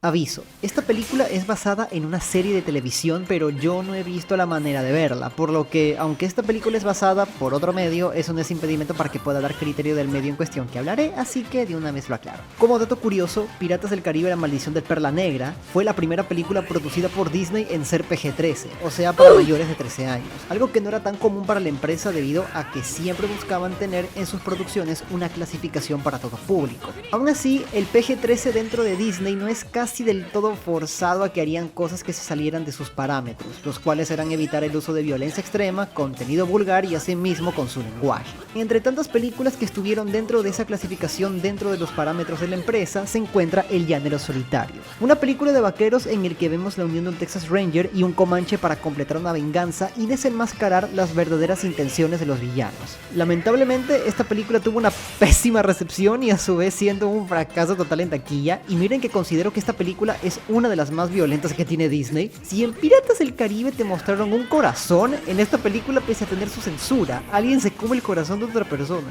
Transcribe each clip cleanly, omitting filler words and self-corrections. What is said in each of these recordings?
Aviso, esta película es basada en una serie de televisión, pero yo no he visto la manera de verla, por lo que, aunque esta película es basada por otro medio, eso no es impedimento para que pueda dar criterio del medio en cuestión que hablaré, así que de una vez lo aclaro. Como dato curioso, Piratas del Caribe: La Maldición de Perla Negra fue la primera película producida por Disney en ser PG-13, o sea para mayores de 13 años, algo que no era tan común para la empresa debido a que siempre buscaban tener en sus producciones una clasificación para todo público. Aún así, el PG-13 dentro de Disney no es casi del todo forzado a que harían cosas que se salieran de sus parámetros, los cuales eran evitar el uso de violencia extrema, contenido vulgar y asimismo con su lenguaje. Entre tantas películas que estuvieron dentro de esa clasificación dentro de los parámetros de la empresa se encuentra El Llanero Solitario, una película de vaqueros en el que vemos la unión de un Texas Ranger y un Comanche para completar una venganza y desenmascarar las verdaderas intenciones de los villanos. Lamentablemente esta película tuvo una pésima recepción y a su vez siendo un fracaso total en taquilla, y miren que considero que esta película es una de las más violentas que tiene Disney. Si en Piratas del Caribe te mostraron un corazón, en esta película, pese a tener su censura, alguien se come el corazón de otra persona.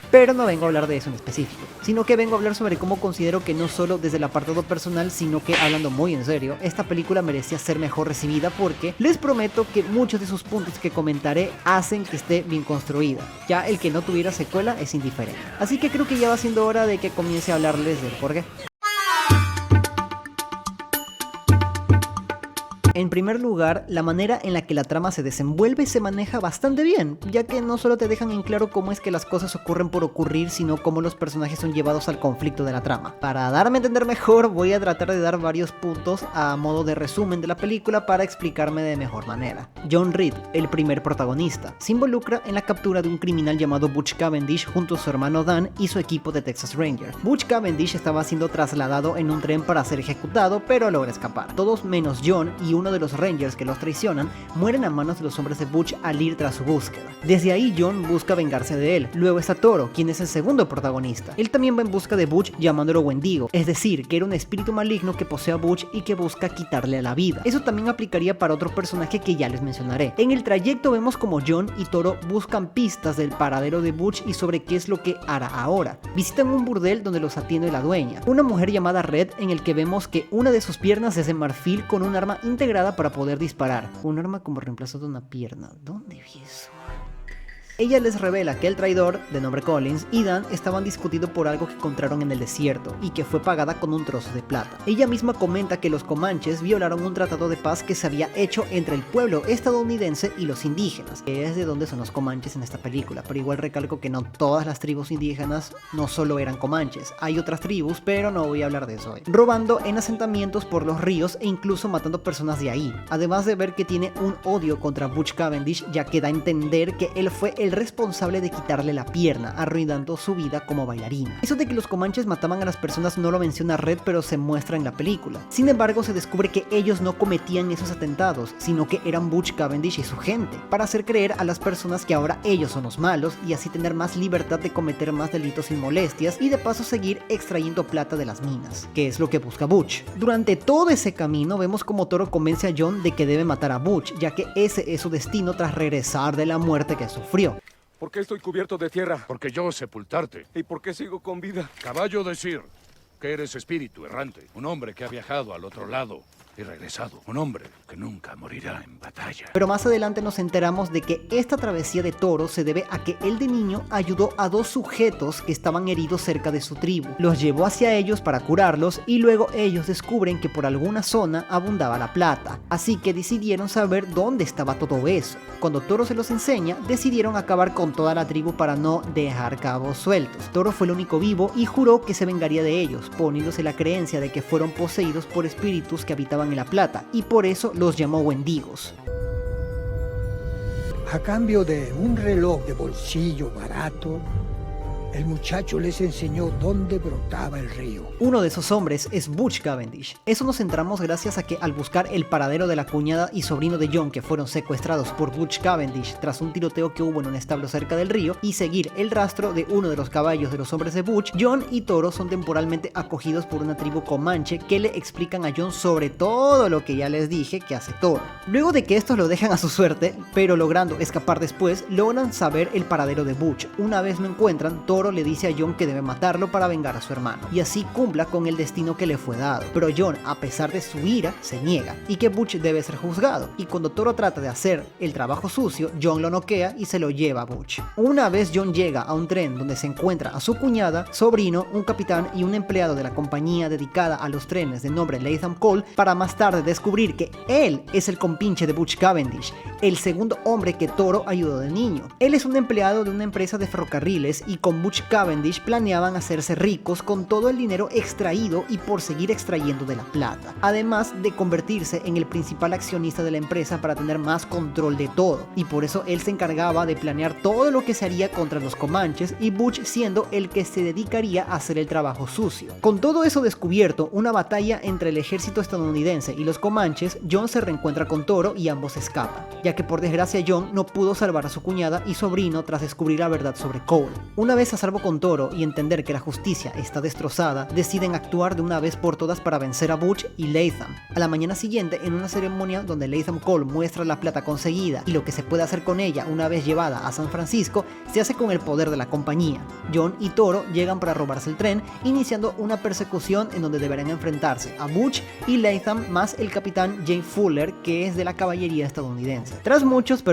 Pero no vengo a hablar de eso en específico, sino que vengo a hablar sobre cómo considero que no solo desde el apartado personal, sino que hablando muy en serio, esta película merecía ser mejor recibida porque les prometo que muchos de sus puntos que comentaré hacen que esté bien construida. Ya el que no tuviera secuela es indiferente. Así que creo que ya va siendo hora de que comience a hablarles del por qué. En primer lugar, la manera en la que la trama se desenvuelve se maneja bastante bien, ya que no solo te dejan en claro cómo es que las cosas ocurren por ocurrir, sino cómo los personajes son llevados al conflicto de la trama. Para darme a entender mejor, voy a tratar de dar varios puntos a modo de resumen de la película para explicarme de mejor manera. John Reed, el primer protagonista, se involucra en la captura de un criminal llamado Butch Cavendish junto a su hermano Dan y su equipo de Texas Ranger. Butch Cavendish estaba siendo trasladado en un tren para ser ejecutado, pero logra escapar. Todos menos John y uno de los Rangers que los traicionan mueren a manos de los hombres de Butch al ir tras su búsqueda. Desde ahí John busca vengarse de él. Luego está Toro, quien es el segundo protagonista. Él también va en busca de Butch llamándolo Wendigo, es decir, que era un espíritu maligno que posee a Butch y que busca quitarle la vida. Eso también aplicaría para otro personaje que ya les mencionaré. En el trayecto vemos como John y Toro buscan pistas del paradero de Butch y sobre qué es lo que hará ahora. Visitan un burdel donde los atiende la dueña, una mujer llamada Red, en el que vemos que una de sus piernas es de marfil con un arma integrada para poder disparar. Un arma como reemplazo de una pierna. ¿Dónde vi eso? Ella les revela que el traidor, de nombre Collins, y Dan estaban discutiendo por algo que encontraron en el desierto, y que fue pagada con un trozo de plata. Ella misma comenta que los comanches violaron un tratado de paz que se había hecho entre el pueblo estadounidense y los indígenas, que es de donde son los comanches en esta película, pero igual recalco que no todas las tribus indígenas no solo eran comanches, hay otras tribus, pero no voy a hablar de eso hoy. Robando en asentamientos por los ríos e incluso matando personas de ahí, además de ver que tiene un odio contra Butch Cavendish, ya que da a entender que él fue el responsable de quitarle la pierna, arruinando su vida como bailarina. Eso de que los comanches mataban a las personas no lo menciona Red, pero se muestra en la película. Sin embargo, se descubre que ellos no cometían esos atentados, sino que eran Butch Cavendish y su gente, para hacer creer a las personas que ahora ellos son los malos y así tener más libertad de cometer más delitos sin molestias y de paso seguir extrayendo plata de las minas, que es lo que busca Butch. Durante todo ese camino vemos como Toro convence a John de que debe matar a Butch, ya que ese es su destino tras regresar de la muerte que sufrió. ¿Por qué estoy cubierto de tierra? Porque yo sepultarte. ¿Y por qué sigo con vida? Caballo decir que eres espíritu errante, un hombre que ha viajado al otro lado y regresado, un hombre que nunca morirá en batalla. Pero más adelante nos enteramos de que esta travesía de Toro se debe a que él de niño ayudó a dos sujetos que estaban heridos cerca de su tribu. Los llevó hacia ellos para curarlos y luego ellos descubren que por alguna zona abundaba la plata, así que decidieron saber dónde estaba todo eso. Cuando Toro se los enseña, decidieron acabar con toda la tribu para no dejar cabos sueltos. Toro fue el único vivo y juró que se vengaría de ellos, poniéndose la creencia de que fueron poseídos por espíritus que habitaban en la plata, y por eso los llamó Wendigos. A cambio de un reloj de bolsillo barato, el muchacho les enseñó dónde brotaba el río. Uno de esos hombres es Butch Cavendish. Eso nos centramos gracias a que al buscar el paradero de la cuñada y sobrino de John que fueron secuestrados por Butch Cavendish tras un tiroteo que hubo en un establo cerca del río y seguir el rastro de uno de los caballos de los hombres de Butch, John y Toro son temporalmente acogidos por una tribu comanche que le explican a John sobre todo lo que ya les dije que hace Toro. Luego de que estos lo dejan a su suerte, pero logrando escapar después, logran saber el paradero de Butch. Una vez lo encuentran, Toro Toro le dice a Jon que debe matarlo para vengar a su hermano, y así cumpla con el destino que le fue dado. Pero Jon, a pesar de su ira, se niega, y que Butch debe ser juzgado, y cuando Toro trata de hacer el trabajo sucio, Jon lo noquea y se lo lleva a Butch. Una vez Jon llega a un tren donde se encuentra a su cuñada, sobrino, un capitán y un empleado de la compañía dedicada a los trenes de nombre Latham Cole, para más tarde descubrir que él es el compinche de Butch Cavendish, el segundo hombre que Toro ayudó de niño. Él es un empleado de una empresa de ferrocarriles y con Butch Cavendish planeaban hacerse ricos con todo el dinero extraído y por seguir extrayendo de la plata, además de convertirse en el principal accionista de la empresa para tener más control de todo, y por eso él se encargaba de planear todo lo que se haría contra los comanches y Butch siendo el que se dedicaría a hacer el trabajo sucio. Con todo eso descubierto, una batalla entre el ejército estadounidense y los comanches, Jon se reencuentra con Toro y ambos escapan, ya que por desgracia Jon no pudo salvar a su cuñada y sobrino tras descubrir la verdad sobre Cole. Una vez a salvo con Toro y entender que la justicia está destrozada, deciden actuar de una vez por todas para vencer a Butch y Latham. A la mañana siguiente, en una ceremonia donde Latham Cole muestra la plata conseguida y lo que se puede hacer con ella una vez llevada a San Francisco, se hace con el poder de la compañía. Jon y Toro llegan para robarse el tren, iniciando una persecución en donde deberán enfrentarse a Butch y Latham más el capitán Jay Fuller, que es de la caballería estadounidense. Tras muchos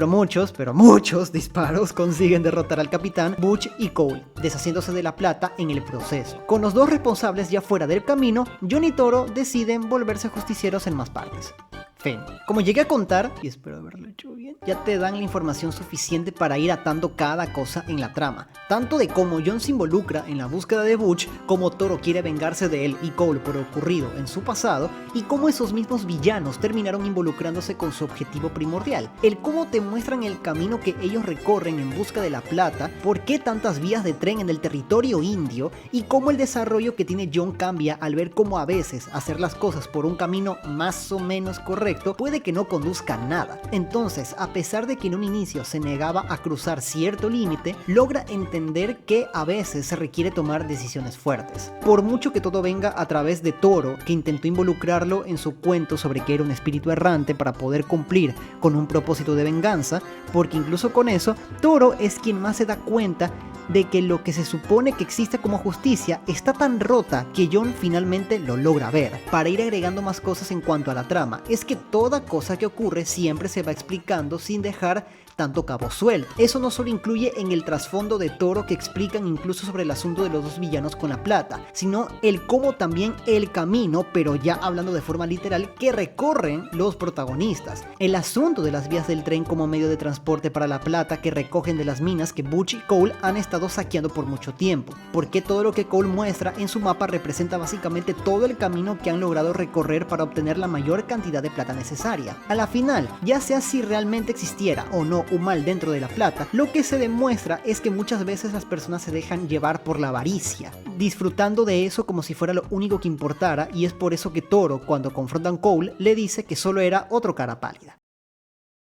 disparos, consiguen derrotar al capitán, Butch y Cole, deshaciéndose de la plata en el proceso. Con los dos responsables ya fuera del camino, Jon y Toro deciden volverse justicieros en más partes. Fin. Como llegué a contar, y espero haberlo hecho bien, ya te dan la información suficiente para ir atando cada cosa en la trama, tanto de cómo Jon se involucra en la búsqueda de Butch, cómo Toro quiere vengarse de él y Cole por lo ocurrido en su pasado, y cómo esos mismos villanos terminaron involucrándose con su objetivo primordial, el cómo te muestran el camino que ellos recorren en busca de la plata, por qué tantas vías de tren en el territorio indio, y cómo el desarrollo que tiene Jon cambia al ver cómo a veces hacer las cosas por un camino más o menos correcto puede que no conduzca a nada. Entonces, a pesar de que en un inicio se negaba a cruzar cierto límite, logra entender que a veces se requiere tomar decisiones fuertes. Por mucho que todo venga a través de Toro, que intentó involucrarlo en su cuento sobre que era un espíritu errante para poder cumplir con un propósito de venganza, porque incluso con eso, Toro es quien más se da cuenta de que lo que se supone que existe como justicia está tan rota que Jon finalmente lo logra ver. Para ir agregando más cosas en cuanto a la trama, es que toda cosa que ocurre siempre se va explicando sin dejar tanto cabo suelto. Eso no solo incluye en el trasfondo de Toro que explican incluso sobre el asunto de los dos villanos con la plata, sino el cómo también el camino, pero ya hablando de forma literal, que recorren los protagonistas. El asunto de las vías del tren como medio de transporte para la plata que recogen de las minas que Butch y Cole han estado saqueando por mucho tiempo. Porque todo lo que Cole muestra en su mapa representa básicamente todo el camino que han logrado recorrer para obtener la mayor cantidad de plata necesaria. A la final, ya sea si realmente existiera o no un mal dentro de la plata, lo que se demuestra es que muchas veces las personas se dejan llevar por la avaricia, disfrutando de eso como si fuera lo único que importara, y es por eso que Toro, cuando confrontan Cole, le dice que solo era otro cara pálida.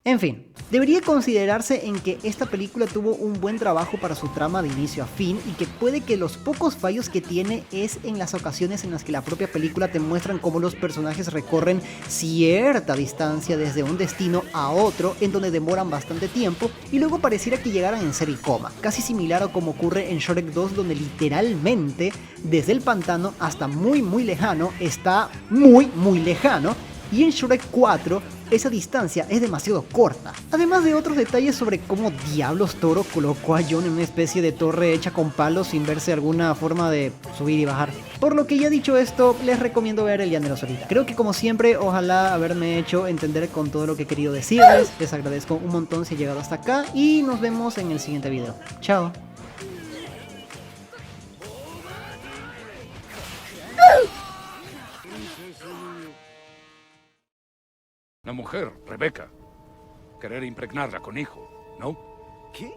En fin, debería considerarse en que esta película tuvo un buen trabajo para su trama de inicio a fin y que puede que los pocos fallos que tiene es en las ocasiones en las que la propia película te muestran cómo los personajes recorren cierta distancia desde un destino a otro en donde demoran bastante tiempo y luego pareciera que llegaran en serie coma, casi similar a como ocurre en Shrek 2 donde literalmente desde el pantano hasta muy lejano está muy lejano, y en Shrek 4 esa distancia es demasiado corta. Además de otros detalles sobre cómo diablos Toro colocó a Jon en una especie de torre hecha con palos sin verse alguna forma de subir y bajar. Por lo que ya dicho esto, les recomiendo ver El Llanero Solitario. Creo que como siempre, ojalá haberme hecho entender con todo lo que he querido decirles. Les agradezco un montón si han llegado hasta acá y nos vemos en el siguiente video. Chao. Una mujer, Rebeca. Querer impregnarla con hijo, ¿no? ¿Qué?